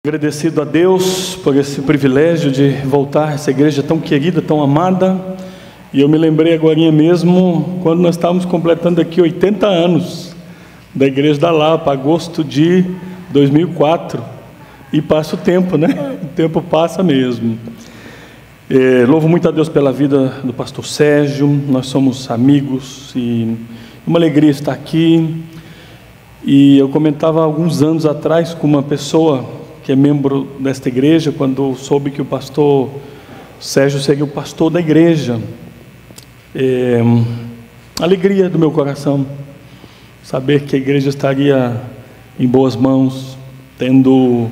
Agradecido a Deus por esse privilégio de voltar a essa igreja tão querida, tão amada. E eu me lembrei agorinha mesmo, quando nós estávamos completando aqui 80 anos da Igreja da Lapa, agosto de 2004. E passa o tempo, né? O tempo passa mesmo. Louvo muito a Deus pela vida do pastor Sérgio. Nós somos amigos e uma alegria estar aqui. E eu comentava há alguns anos atrás com uma pessoa que é membro desta igreja, quando soube que o pastor Sérgio seria o pastor da igreja. Alegria do meu coração saber que a igreja estaria em boas mãos, tendo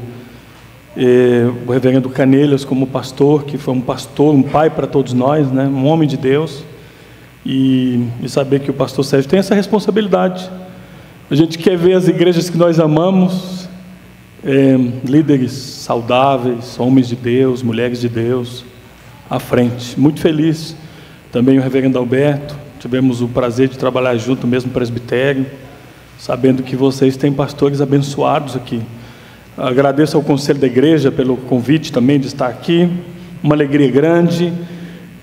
o reverendo Canelhas como pastor, que foi um pastor, um pai para todos nós, né? Um homem de Deus, e saber que o pastor Sérgio tem essa responsabilidade. A gente quer ver as igrejas que nós amamos, líderes saudáveis, homens de Deus, mulheres de Deus, à frente. Muito feliz. Também o reverendo Alberto, tivemos o prazer de trabalhar junto no mesmo presbitério, sabendo que vocês têm pastores abençoados aqui. Agradeço ao conselho da igreja pelo convite também de estar aqui, uma alegria grande.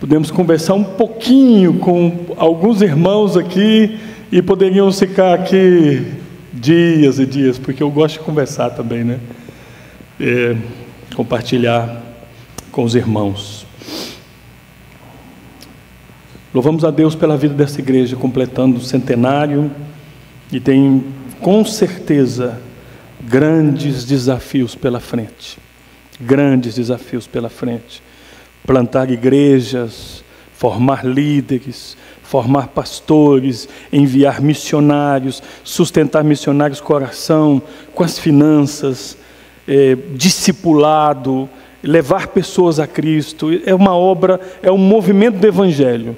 Podemos conversar um pouquinho com alguns irmãos aqui e poderíamos ficar aqui dias e dias, porque eu gosto de conversar também, né? Compartilhar com os irmãos. Louvamos a Deus pela vida dessa igreja, completando o centenário, e tem, com certeza, grandes desafios pela frente. Grandes desafios pela frente. Plantar igrejas, formar líderes, formar pastores, enviar missionários, sustentar missionários com oração, com as finanças, discipulado, levar pessoas a Cristo. É uma obra, é um movimento do Evangelho.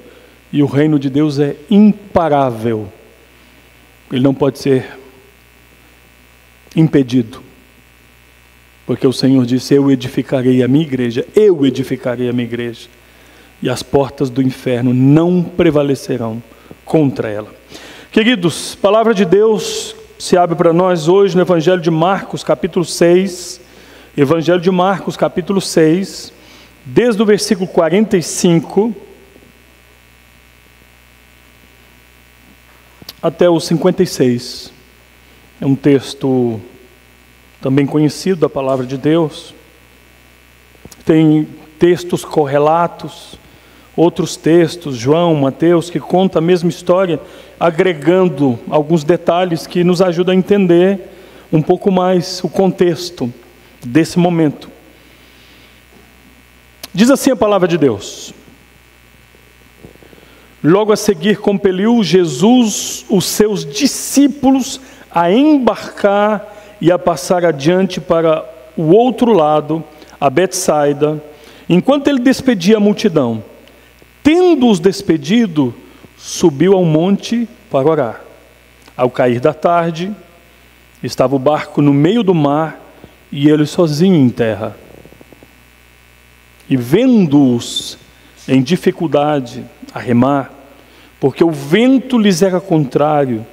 E o reino de Deus é imparável. Ele não pode ser impedido. Porque o Senhor disse: eu edificarei a minha igreja, eu edificarei a minha igreja. E as portas do inferno não prevalecerão contra ela. Queridos, palavra de Deus se abre para nós hoje no Evangelho de Marcos, capítulo 6. Evangelho de Marcos, capítulo 6, desde o versículo 45 até o 56. É um texto também conhecido da palavra de Deus. Tem textos correlatos, outros textos, João, Mateus, que conta a mesma história, agregando alguns detalhes que nos ajudam a entender um pouco mais o contexto desse momento. Diz assim a palavra de Deus: logo a seguir compeliu Jesus os seus discípulos a embarcar e a passar adiante para o outro lado, a Betsaida, enquanto ele despedia a multidão. Tendo-os despedido, subiu ao monte para orar. Ao cair da tarde, estava o barco no meio do mar e ele sozinho em terra. E vendo-os em dificuldade a remar, porque o vento lhes era contrário,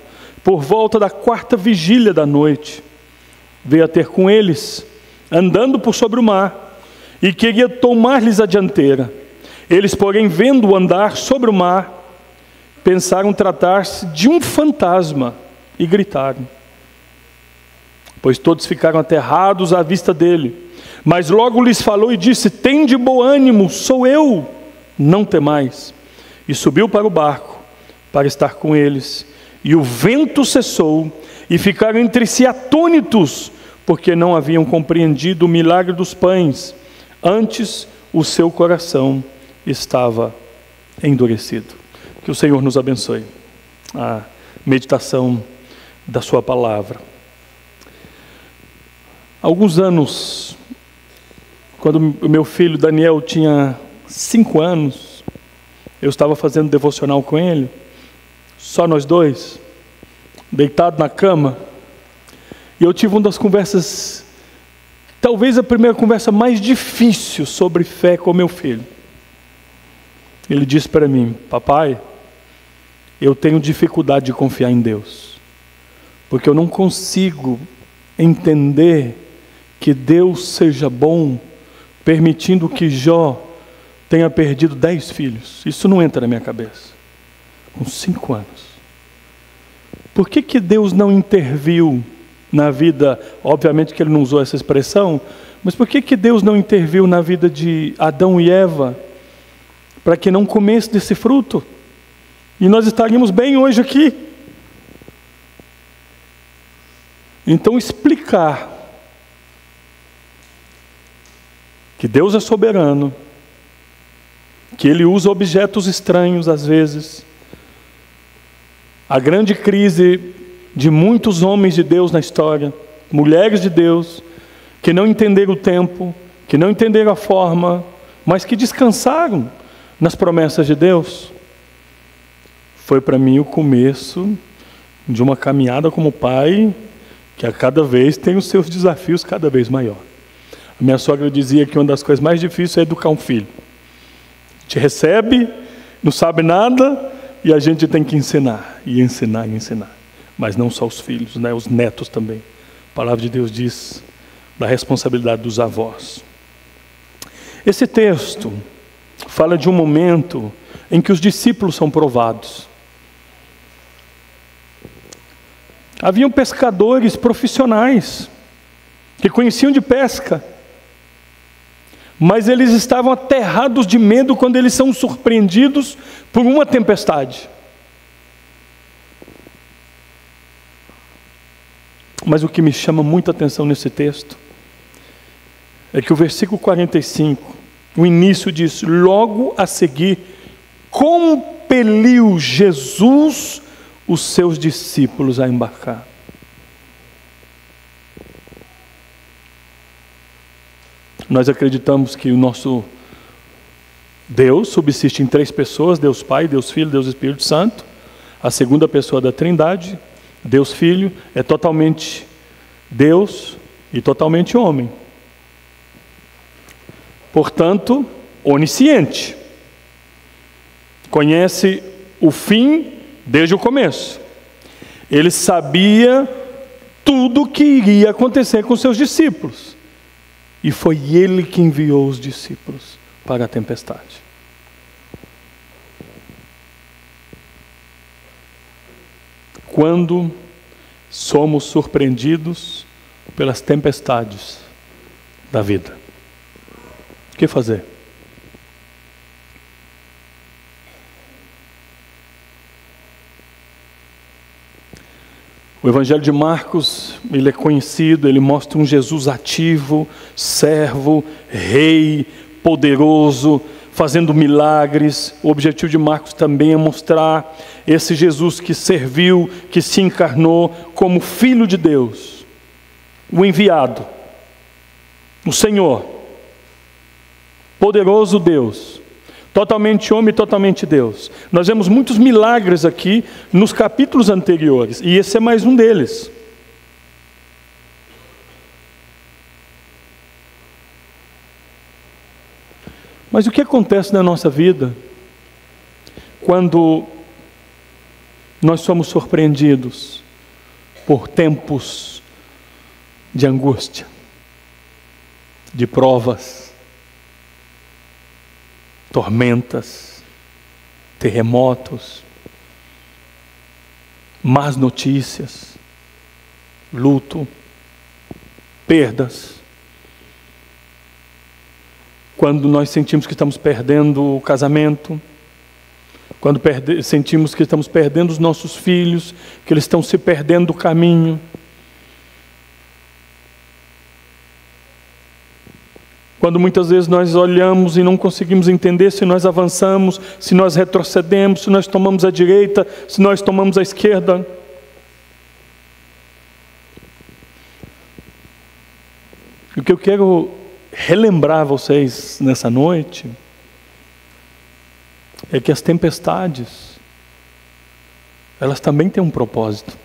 por volta da 4ª vigília da noite, veio a ter com eles, andando por sobre o mar, e queria tomar-lhes a dianteira. Eles, porém, vendo-o andar sobre o mar, pensaram tratar-se de um fantasma e gritaram. Pois todos ficaram aterrados à vista dele. Mas logo lhes falou e disse: tende bom ânimo, sou eu, não temais. E subiu para o barco, para estar com eles. E o vento cessou, e ficaram entre si atônitos, porque não haviam compreendido o milagre dos pães. Antes, o seu coração estava endurecido. Que o Senhor nos abençoe. A meditação da sua palavra. Há alguns anos, quando o meu filho Daniel tinha 5 anos, eu estava fazendo devocional com ele, só nós dois, deitado na cama, e eu tive uma das conversas, talvez a primeira conversa mais difícil sobre fé com meu filho. Ele disse para mim: papai, eu tenho dificuldade de confiar em Deus, porque eu não consigo entender que Deus seja bom, permitindo que Jó tenha perdido 10 filhos? Isso não entra na minha cabeça. Com 5 anos. Por que Deus não interviu na vida? Obviamente que ele não usou essa expressão, mas por que Deus não interviu na vida de Adão e Eva para que não comesse desse fruto? E nós estaríamos bem hoje aqui. Então explicar que Deus é soberano, que Ele usa objetos estranhos às vezes. A grande crise de muitos homens de Deus na história, mulheres de Deus, que não entenderam o tempo, que não entenderam a forma, mas que descansaram nas promessas de Deus, foi para mim o começo de uma caminhada como pai, que a cada vez tem os seus desafios cada vez maior. A minha sogra dizia que uma das coisas mais difíceis é educar um filho. A gente recebe, não sabe nada, e a gente tem que ensinar, e ensinar, e ensinar. Mas não só os filhos, né? Os netos também. A palavra de Deus diz da responsabilidade dos avós. Esse texto fala de um momento em que os discípulos são provados. Haviam pescadores profissionais que conheciam de pesca, mas eles estavam aterrados de medo quando eles são surpreendidos por uma tempestade. Mas o que me chama muita atenção nesse texto é que o versículo 45, o início diz: logo a seguir, compeliu Jesus os seus discípulos a embarcar. Nós acreditamos que o nosso Deus subsiste em 3 pessoas: Deus Pai, Deus Filho, Deus Espírito Santo. A segunda pessoa da Trindade, Deus Filho, é totalmente Deus e totalmente homem. Portanto, onisciente. Conhece o fim desde o começo. Ele sabia tudo o que iria acontecer com seus discípulos. E foi ele que enviou os discípulos para a tempestade. Quando somos surpreendidos pelas tempestades da vida, o que fazer? O Evangelho de Marcos, ele é conhecido, ele mostra um Jesus ativo, servo, rei, poderoso, fazendo milagres. O objetivo de Marcos também é mostrar esse Jesus que serviu, que se encarnou como Filho de Deus, o enviado, o Senhor, poderoso Deus, totalmente homem e totalmente Deus. Nós vemos muitos milagres aqui nos capítulos anteriores, e esse é mais um deles. Mas o que acontece na nossa vida quando nós somos surpreendidos por tempos de angústia, de provas, tormentas, terremotos, más notícias, luto, perdas? Quando nós sentimos que estamos perdendo o casamento, quando sentimos que estamos perdendo os nossos filhos, que eles estão se perdendo do caminho. Quando muitas vezes nós olhamos e não conseguimos entender se nós avançamos, se nós retrocedemos, se nós tomamos a direita, se nós tomamos a esquerda. O que eu quero relembrar vocês nessa noite é que as tempestades, elas também têm um propósito.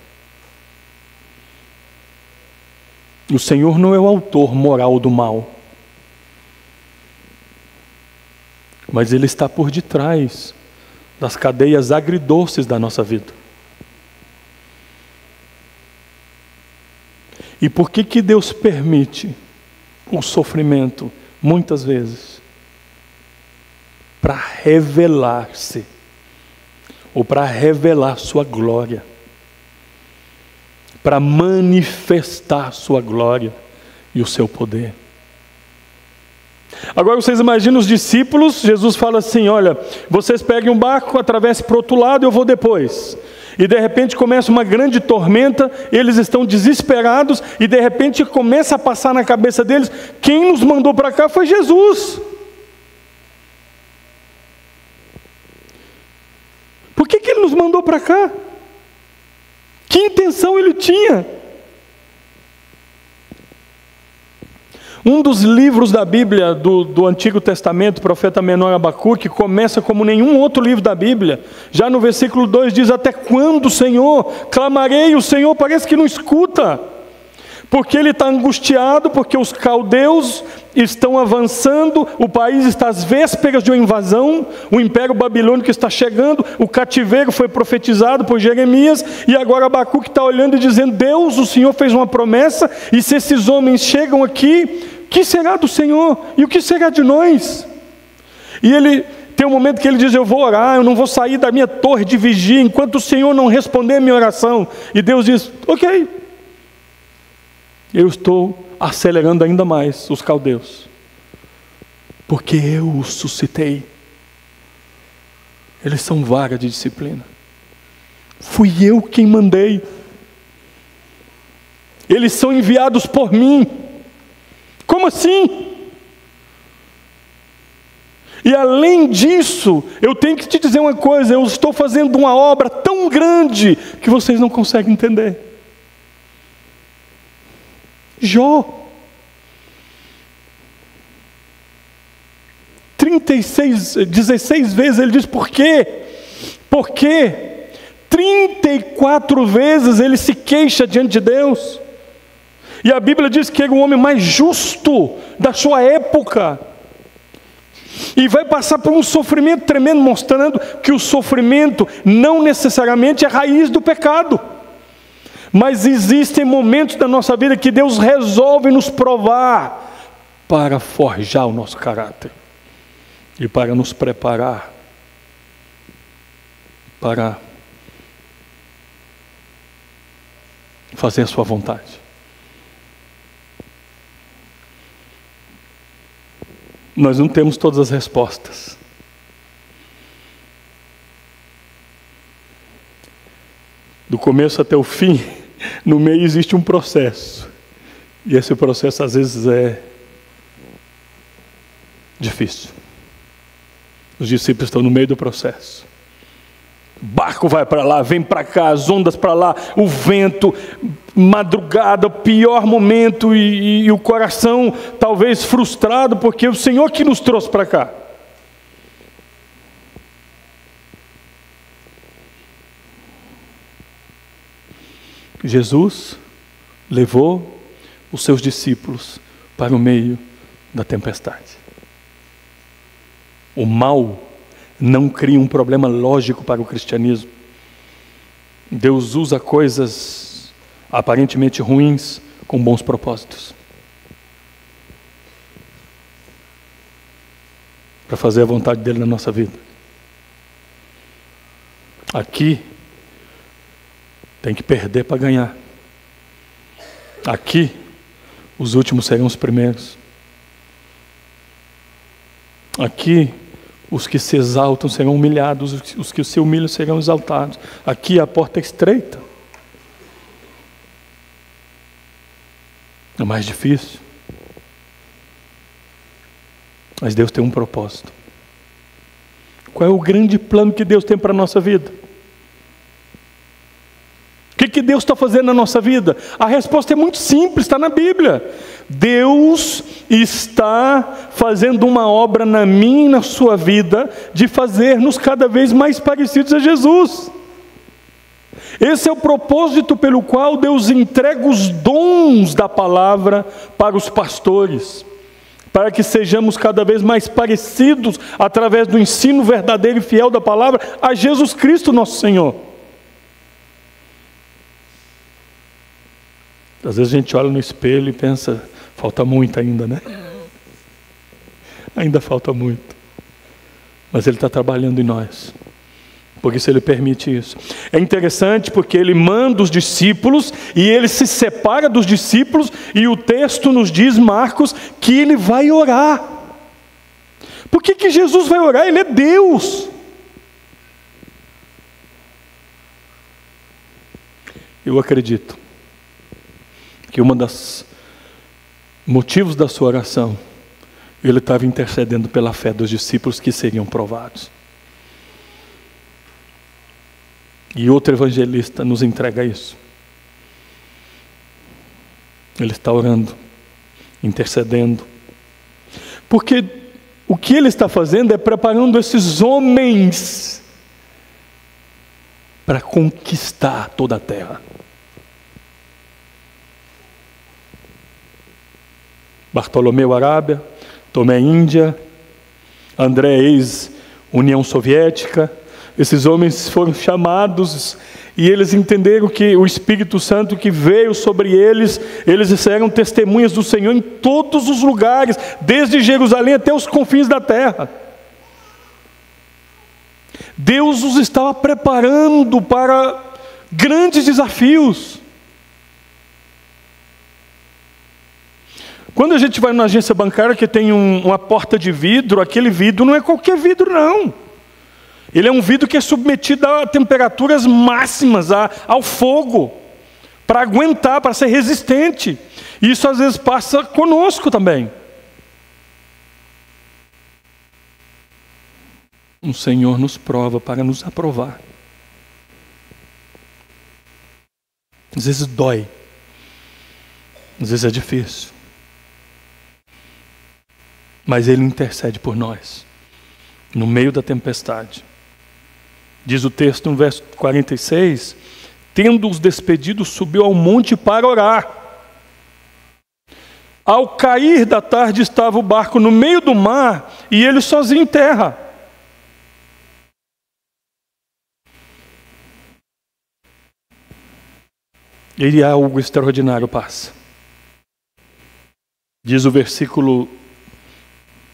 O Senhor não é o autor moral do mal, mas Ele está por detrás das cadeias agridoces da nossa vida. E por que Deus permite o sofrimento, muitas vezes, para revelar-se, ou para revelar sua glória, para manifestar sua glória e o seu poder. Agora vocês imaginam os discípulos, Jesus fala assim, olha, vocês peguem um barco, atravessem para o outro lado, eu vou depois. E de repente começa uma grande tormenta, eles estão desesperados, e de repente começa a passar na cabeça deles, quem nos mandou para cá foi Jesus. Por que ele nos mandou para cá? Que intenção ele tinha? Um dos livros da Bíblia, do Antigo Testamento, o profeta menor Abacuque, começa como nenhum outro livro da Bíblia. Já no versículo 2 diz, até quando, Senhor? Clamarei, o Senhor parece que não escuta. Porque ele está angustiado, porque os caldeus estão avançando, o país está às vésperas de uma invasão, o império babilônico está chegando, o cativeiro foi profetizado por Jeremias, e agora Abacuque está olhando e dizendo, Deus, o Senhor fez uma promessa, e se esses homens chegam aqui, o que será do Senhor? E o que será de nós? E ele tem um momento que ele diz, eu vou orar, eu não vou sair da minha torre de vigia, enquanto o Senhor não responder a minha oração. E Deus diz, ok, eu estou acelerando ainda mais os caldeus, porque eu os suscitei. Eles são vaga de disciplina. Fui eu quem mandei. Eles são enviados por mim. Como assim? E além disso, eu tenho que te dizer uma coisa, eu estou fazendo uma obra tão grande que vocês não conseguem entender. Jó, 16 vezes ele diz, por quê? Por quê? 34 vezes ele se queixa diante de Deus. E a Bíblia diz que ele é o homem mais justo da sua época. E vai passar por um sofrimento tremendo, mostrando que o sofrimento não necessariamente é raiz do pecado. Mas existem momentos da nossa vida que Deus resolve nos provar para forjar o nosso caráter e para nos preparar para fazer a sua vontade. Nós não temos todas as respostas. Do começo até o fim, no meio existe um processo. E esse processo às vezes é difícil. Os discípulos estão no meio do processo. O barco vai para lá, vem para cá, as ondas para lá, o vento, madrugada, o pior momento, e o coração talvez frustrado, porque o Senhor que nos trouxe para cá. Jesus levou os seus discípulos para o meio da tempestade. O mal não cria um problema lógico para o cristianismo. Deus usa coisas aparentemente ruins com bons propósitos, para fazer a vontade dele na nossa vida. Aqui tem que perder para ganhar. Aqui os últimos serão os primeiros. Aqui os que se exaltam serão humilhados, os que se humilham serão exaltados. Aqui a porta é estreita. É mais difícil. Mas Deus tem um propósito. Qual é o grande plano que Deus tem para a nossa vida? O que Deus está fazendo na nossa vida? A resposta é muito simples, está na Bíblia. Deus está fazendo uma obra na minha e na sua vida, de fazer-nos cada vez mais parecidos a Jesus. Esse é o propósito pelo qual Deus entrega os dons da palavra para os pastores, para que sejamos cada vez mais parecidos, através do ensino verdadeiro e fiel da palavra, a Jesus Cristo nosso Senhor. Às vezes a gente olha no espelho e pensa, Falta muito ainda, né? Ainda falta muito. Mas Ele está trabalhando em nós. Por isso Ele permite isso. É interessante porque Ele manda os discípulos e Ele se separa dos discípulos, e o texto nos diz, Marcos, que Ele vai orar. Por que Jesus vai orar? Ele é Deus. Eu acredito que uma das motivos da sua oração, Ele estava intercedendo pela fé dos discípulos que seriam provados. E outro evangelista nos entrega isso. Ele está orando, intercedendo. Porque o que Ele está fazendo é preparando esses homens para conquistar toda a terra. Bartolomeu, Arábia; Tomé, Índia; André, ex-União Soviética. Esses homens foram chamados e eles entenderam que o Espírito Santo que veio sobre eles eram testemunhas do Senhor em todos os lugares, desde Jerusalém até os confins da terra. Deus os estava preparando para grandes desafios. Quando a gente vai numa agência bancária que tem uma porta de vidro, aquele vidro não é qualquer vidro, não. Ele é um vidro que é submetido a temperaturas máximas, ao fogo, para aguentar, para ser resistente. E isso às vezes passa conosco também. O Senhor nos prova para nos aprovar. Às vezes dói, às vezes é difícil. Mas Ele intercede por nós, no meio da tempestade. Diz o texto no verso 46, tendo-os despedido, subiu ao monte para orar. Ao cair da tarde estava o barco no meio do mar, e ele sozinho em terra. E algo extraordinário passa. Diz o versículo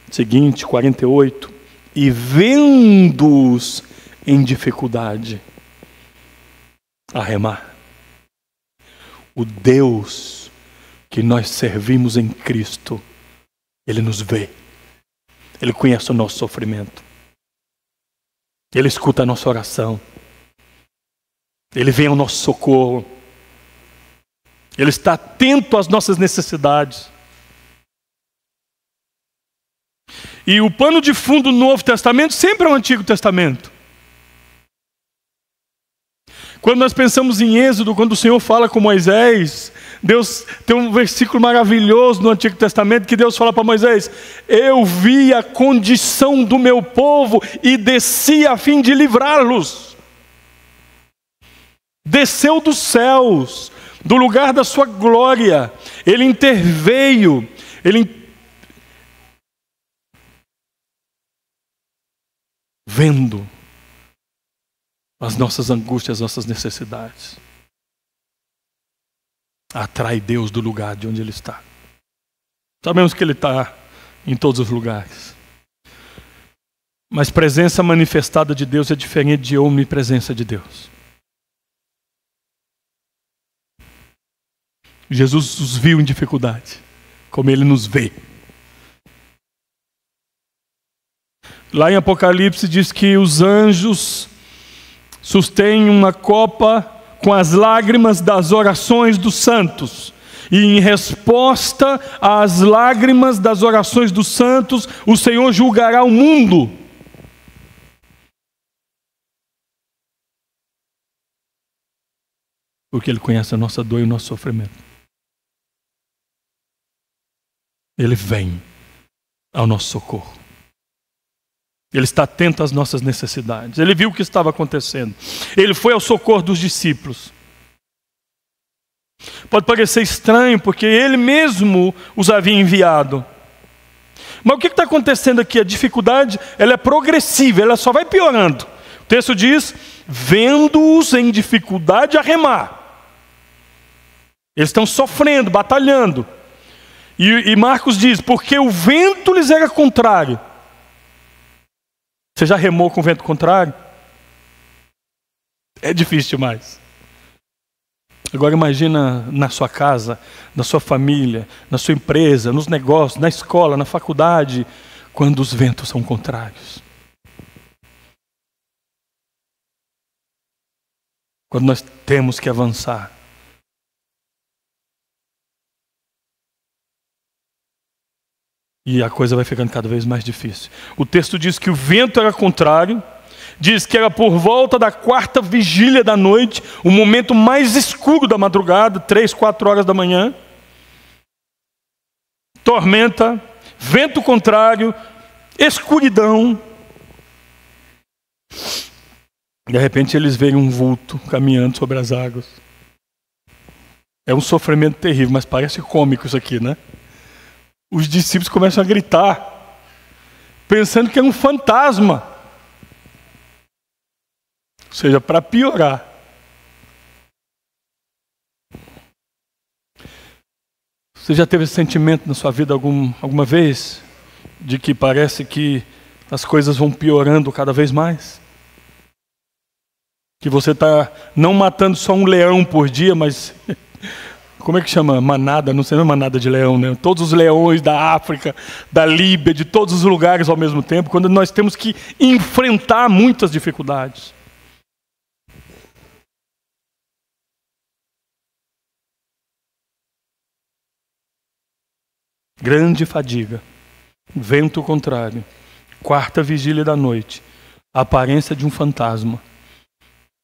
seguinte, 48, e vendo-os em dificuldade, a remar. O Deus que nós servimos em Cristo, Ele nos vê, Ele conhece o nosso sofrimento, Ele escuta a nossa oração, Ele vem ao nosso socorro, Ele está atento às nossas necessidades. E o pano de fundo do Novo Testamento sempre é o Antigo Testamento. Quando nós pensamos em Êxodo, quando o Senhor fala com Moisés, Deus tem um versículo maravilhoso no Antigo Testamento que Deus fala para Moisés: eu vi a condição do meu povo e desci a fim de livrá-los. Desceu dos céus, do lugar da sua glória, Ele interveio, vendo as nossas angústias, as nossas necessidades. Atrai Deus do lugar de onde Ele está. Sabemos que Ele está em todos os lugares. Mas presença manifestada de Deus é diferente de onipresença de Deus. Jesus os viu em dificuldade, como Ele nos vê. Lá em Apocalipse diz que os anjos sustêm uma copa com as lágrimas das orações dos santos. E em resposta às lágrimas das orações dos santos, o Senhor julgará o mundo. Porque Ele conhece a nossa dor e o nosso sofrimento. Ele vem ao nosso socorro. Ele está atento às nossas necessidades. Ele viu o que estava acontecendo. Ele foi ao socorro dos discípulos. Pode parecer estranho, porque Ele mesmo os havia enviado. Mas o que está acontecendo aqui? A dificuldade, ela é progressiva, ela só vai piorando. O texto diz, vendo-os em dificuldade a remar. Eles estão sofrendo, batalhando. E Marcos diz, porque o vento lhes era contrário. Você já remou com o vento contrário? É difícil demais. Agora imagina na sua casa, na sua família, na sua empresa, nos negócios, na escola, na faculdade, quando os ventos são contrários. Quando nós temos que avançar. E a coisa vai ficando cada vez mais difícil. O texto diz que o vento era contrário, diz que era por volta da 4ª vigília da noite, o momento mais escuro da madrugada, 3, 4 horas da manhã. Tormenta, vento contrário, escuridão. De repente eles veem um vulto caminhando sobre as águas. É um sofrimento terrível, mas parece cômico isso aqui, né? Os discípulos começam a gritar, pensando que é um fantasma. Ou seja, para piorar. Você já teve esse sentimento na sua vida alguma vez? De que parece que as coisas vão piorando cada vez mais? Que você está não matando só um leão por dia, mas... Como é que chama? Manada, não sei, não é manada de leão, né? Todos os leões da África, da Líbia, de todos os lugares ao mesmo tempo, quando nós temos que enfrentar muitas dificuldades. Grande fadiga, vento contrário, 4ª vigília da noite, a aparência de um fantasma.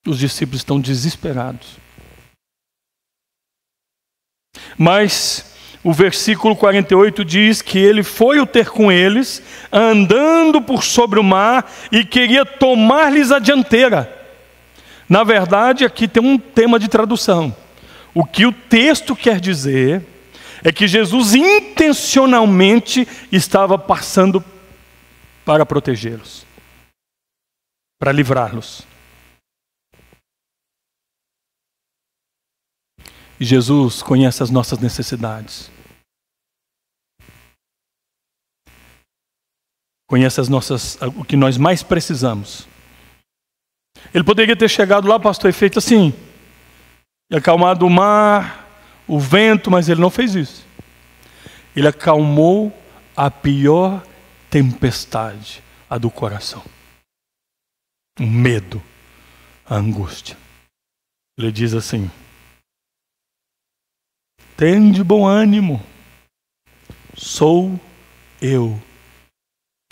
Os discípulos estão desesperados. Mas o versículo 48 diz que ele foi ter com eles, andando por sobre o mar, e queria tomar-lhes a dianteira. Na verdade, aqui tem um tema de tradução. O que o texto quer dizer é que Jesus intencionalmente estava passando para protegê-los, para livrá-los. E Jesus conhece as nossas necessidades. Conhece o que nós mais precisamos. Ele poderia ter chegado lá, pastor, e feito assim, e acalmado o mar, o vento, mas ele não fez isso. Ele acalmou a pior tempestade, a do coração. O medo, a angústia. Ele diz assim: tende bom ânimo, sou eu,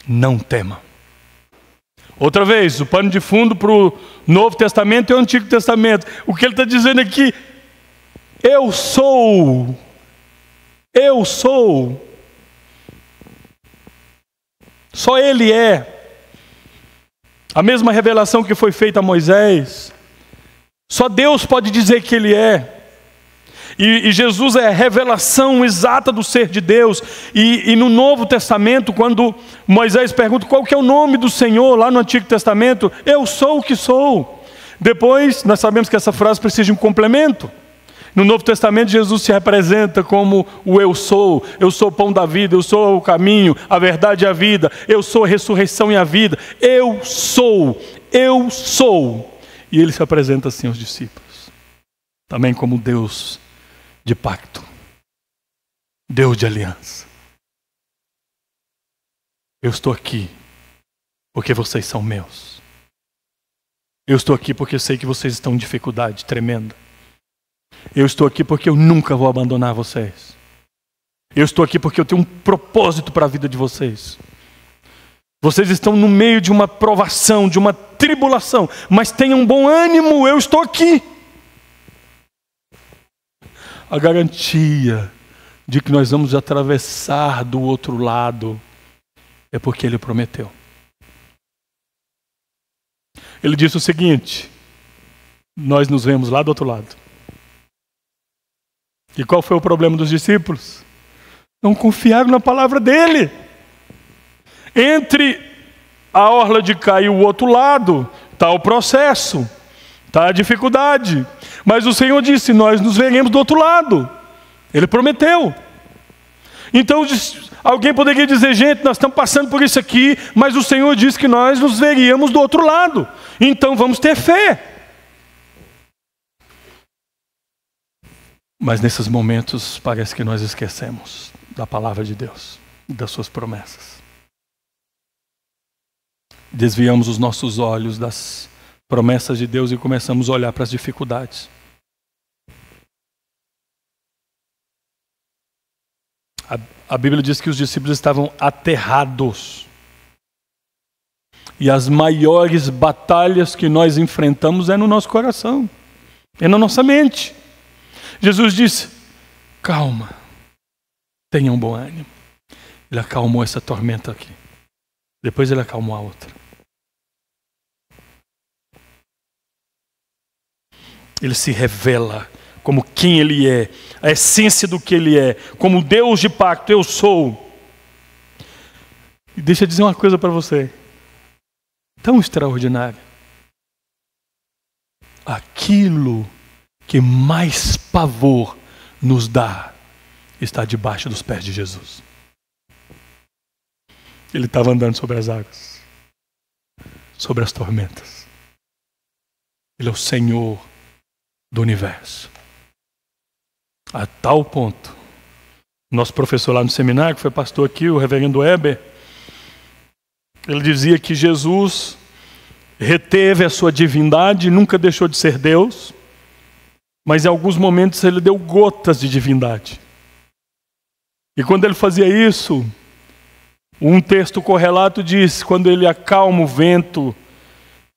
não tema. Outra vez, o pano de fundo para o Novo Testamento e o Antigo Testamento. O que ele está dizendo aqui: eu sou. Só Ele é. A mesma revelação que foi feita a Moisés. Só Deus pode dizer que Ele é. E Jesus é a revelação exata do ser de Deus. E no Novo Testamento, quando Moisés pergunta qual que é o nome do Senhor, lá no Antigo Testamento, eu sou o que sou. Depois, nós sabemos que essa frase precisa de um complemento. No Novo Testamento, Jesus se apresenta como o eu sou o pão da vida, eu sou o caminho, a verdade e a vida, eu sou a ressurreição e a vida, eu sou. E ele se apresenta assim aos discípulos, também como Deus de pacto, Deus de aliança. Eu estou aqui porque vocês são meus. Eu estou aqui porque eu sei que vocês estão em dificuldade tremenda. Eu estou aqui porque eu nunca vou abandonar vocês. Eu estou aqui porque eu tenho um propósito para a vida de vocês. Vocês estão no meio de uma provação, de uma tribulação, mas tenham bom ânimo, eu estou aqui. A garantia de que nós vamos atravessar do outro lado é porque Ele prometeu. Ele disse o seguinte: nós nos vemos lá do outro lado. E qual foi o problema dos discípulos? Não confiaram na palavra dele. Entre a orla de cá e o outro lado está o processo, está a dificuldade. Mas o Senhor disse: nós nos veremos do outro lado. Ele prometeu. Então alguém poderia dizer, gente, nós estamos passando por isso aqui, mas o Senhor disse que nós nos veríamos do outro lado. Então vamos ter fé. Mas nesses momentos parece que nós esquecemos da palavra de Deus, das suas promessas. Desviamos os nossos olhos das promessas de Deus e começamos a olhar para as dificuldades. A Bíblia diz que os discípulos estavam aterrados. E as maiores batalhas que nós enfrentamos é no nosso coração, é na nossa mente. Jesus disse, calma, tenha um bom ânimo. Ele acalmou essa tormenta aqui. Depois ele acalmou a outra. Ele se revela como quem ele é, a essência do que ele é, como Deus de pacto, eu sou. E deixa eu dizer uma coisa para você, tão extraordinária. Aquilo que mais pavor nos dá está debaixo dos pés de Jesus. Ele estava andando sobre as águas, sobre as tormentas. Ele é o Senhor do universo. A tal ponto, nosso professor lá no seminário, que foi pastor aqui, o reverendo Weber, ele dizia que Jesus reteve a sua divindade, nunca deixou de ser Deus, mas em alguns momentos ele deu gotas de divindade. E quando ele fazia isso, um texto correlato diz, quando ele acalma o vento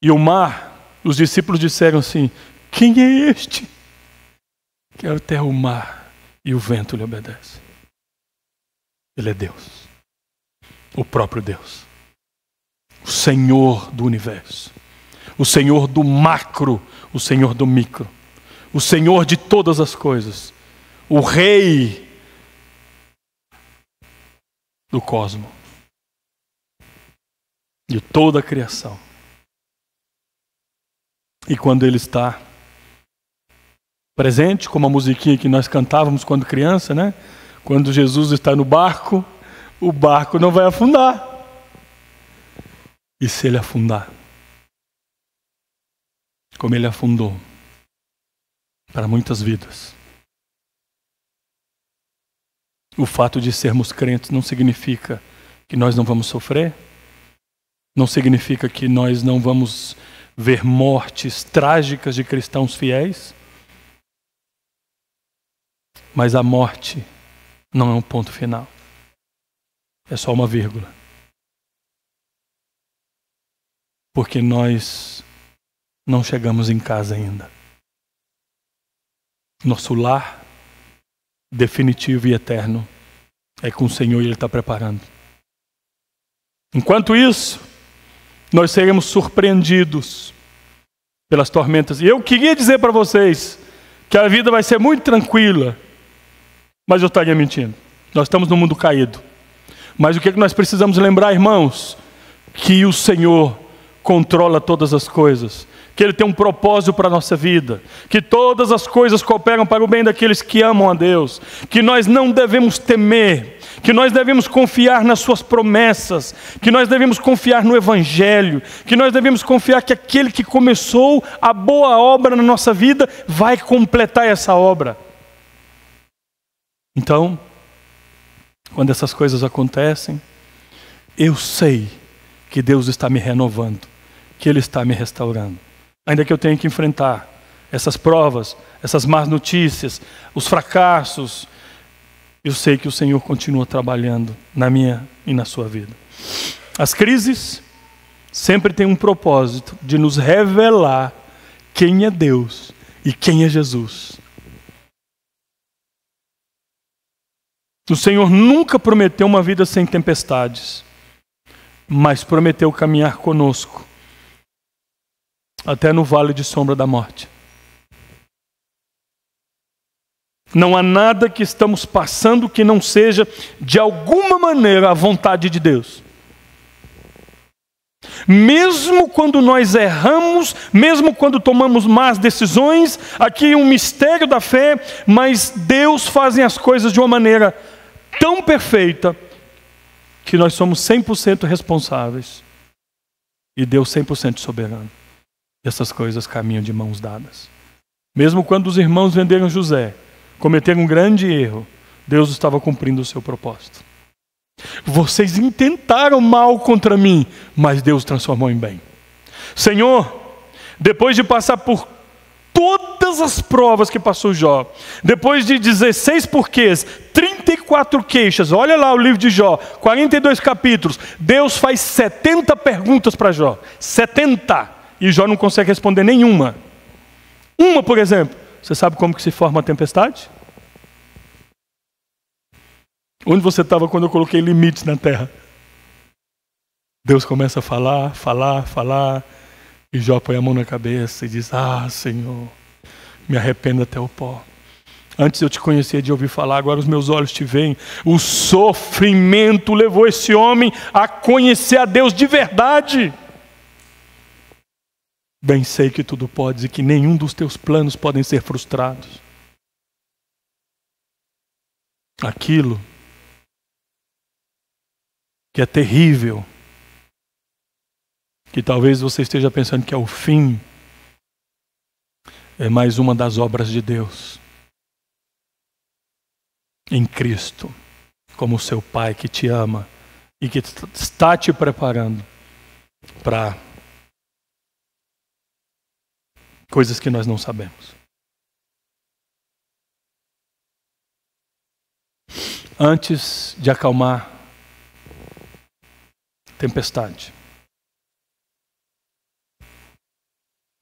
e o mar, os discípulos disseram assim, quem é este? Que até o mar e o vento lhe obedecem. Ele é Deus, o próprio Deus, o Senhor do universo, o Senhor do macro, o Senhor do micro, o Senhor de todas as coisas, o Rei do cosmos, de toda a criação. E quando Ele está presente, como a musiquinha que nós cantávamos quando criança, né? Quando Jesus está no barco, o barco não vai afundar. E se ele afundar, como ele afundou para muitas vidas, o fato de sermos crentes não significa que nós não vamos sofrer, não significa que nós não vamos ver mortes trágicas de cristãos fiéis, mas a morte não é um ponto final, é só uma vírgula. Porque nós não chegamos em casa ainda. Nosso lar definitivo e eterno é com o Senhor e Ele está preparando. Enquanto isso, nós seremos surpreendidos pelas tormentas. E eu queria dizer para vocês que a vida vai ser muito tranquila, mas eu estaria mentindo. Nós estamos num mundo caído. Mas o que nós precisamos lembrar, irmãos? Que o Senhor controla todas as coisas, que Ele tem um propósito para a nossa vida, que todas as coisas cooperam para o bem daqueles que amam a Deus, que nós não devemos temer, que nós devemos confiar nas suas promessas, que nós devemos confiar no Evangelho, que nós devemos confiar que aquele que começou a boa obra na nossa vida vai completar essa obra. Então, quando essas coisas acontecem, eu sei que Deus está me renovando, que Ele está me restaurando. Ainda que eu tenha que enfrentar essas provas, essas más notícias, os fracassos, eu sei que o Senhor continua trabalhando na minha e na sua vida. As crises sempre têm um propósito de nos revelar quem é Deus e quem é Jesus. O Senhor nunca prometeu uma vida sem tempestades, mas prometeu caminhar conosco até no vale de sombra da morte. Não há nada que estamos passando que não seja, de alguma maneira, a vontade de Deus. Mesmo quando nós erramos, mesmo quando tomamos más decisões, aqui é um mistério da fé, mas Deus faz as coisas de uma maneira tão perfeita que nós somos 100% responsáveis e Deus 100% soberano. E essas coisas caminham de mãos dadas. Mesmo quando os irmãos venderam José, cometeram um grande erro, Deus estava cumprindo o seu propósito. Vocês intentaram mal contra mim, mas Deus transformou em bem. Senhor, depois de passar por todas as provas que passou Jó, depois de 16 porquês, 34 queixas, olha lá o livro de Jó, 42 capítulos, Deus faz 70 perguntas para Jó, 70, e Jó não consegue responder nenhuma. Uma, por exemplo, você sabe como que se forma a tempestade? Onde você estava quando eu coloquei limites na terra? Deus começa a falar, e Jó põe a mão na cabeça e diz: ah, Senhor, me arrependo até o pó. Antes eu te conhecia de ouvir falar, agora os meus olhos te veem. O sofrimento levou esse homem a conhecer a Deus de verdade. Bem sei que tudo podes e que nenhum dos teus planos podem ser frustrados. Aquilo que é terrível, que talvez você esteja pensando que é o fim, é mais uma das obras de Deus em Cristo, como seu Pai que te ama e que está te preparando para coisas que nós não sabemos. Antes de acalmar tempestade,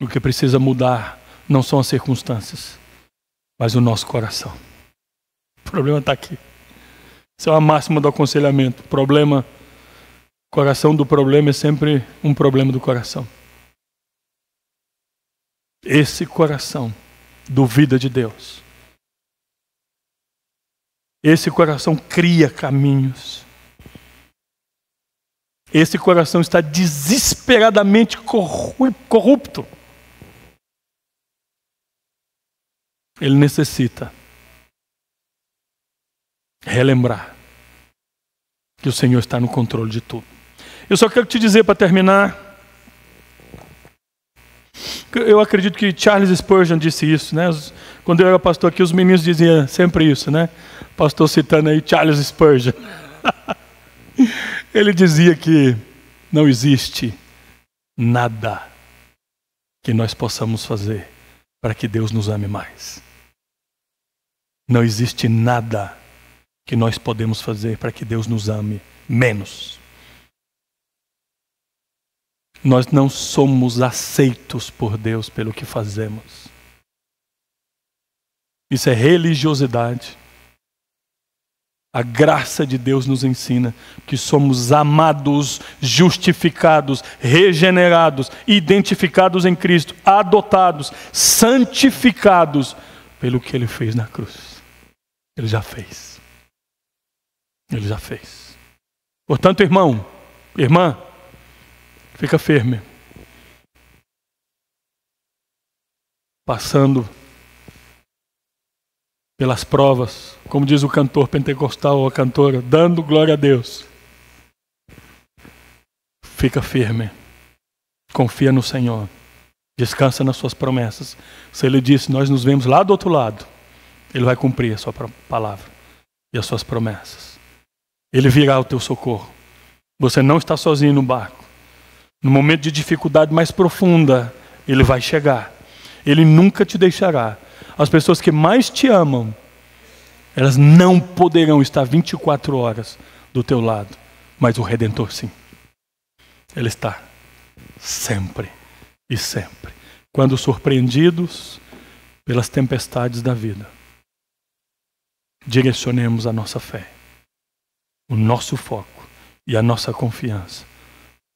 o que precisa mudar não são as circunstâncias, mas o nosso coração. O problema está aqui. Isso é uma máxima do aconselhamento. Coração do problema é sempre um problema do coração. Esse coração duvida de Deus. Esse coração cria caminhos. Esse coração está desesperadamente corrupto. Ele necessita relembrar que o Senhor está no controle de tudo. Eu só quero te dizer para terminar, eu acredito que Charles Spurgeon disse isso, né? Quando eu era pastor aqui, os meninos diziam sempre isso, né? Pastor citando aí Charles Spurgeon. Ele dizia que não existe nada que nós possamos fazer para que Deus nos ame mais. Não existe nada que nós podemos fazer para que Deus nos ame menos. Nós não somos aceitos por Deus pelo que fazemos. Isso é religiosidade. A graça de Deus nos ensina que somos amados, justificados, regenerados, identificados em Cristo, adotados, santificados pelo que Ele fez na cruz. Ele já fez. Ele já fez. Portanto, irmão, irmã, fica firme. Passando pelas provas, como diz o cantor pentecostal ou a cantora, dando glória a Deus. Fica firme. Confia no Senhor. Descansa nas suas promessas. Se Ele disse, nós nos vemos lá do outro lado, Ele vai cumprir a sua palavra e as suas promessas. Ele virá ao teu socorro. Você não está sozinho no barco. No momento de dificuldade mais profunda, Ele vai chegar. Ele nunca te deixará. As pessoas que mais te amam, elas não poderão estar 24 horas do teu lado, mas o Redentor sim. Ele está sempre e sempre. Quando surpreendidos pelas tempestades da vida, direcionemos a nossa fé, o nosso foco e a nossa confiança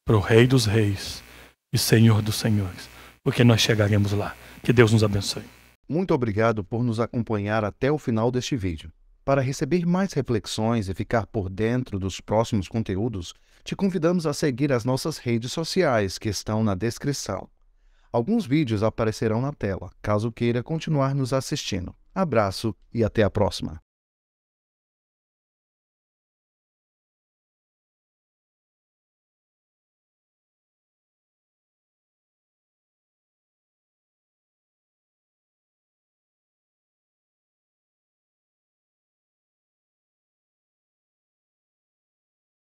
para o Rei dos Reis e Senhor dos Senhores, porque nós chegaremos lá. Que Deus nos abençoe. Muito obrigado por nos acompanhar até o final deste vídeo. Para receber mais reflexões e ficar por dentro dos próximos conteúdos, te convidamos a seguir as nossas redes sociais que estão na descrição. Alguns vídeos aparecerão na tela, caso queira continuar nos assistindo. Abraço e até a próxima.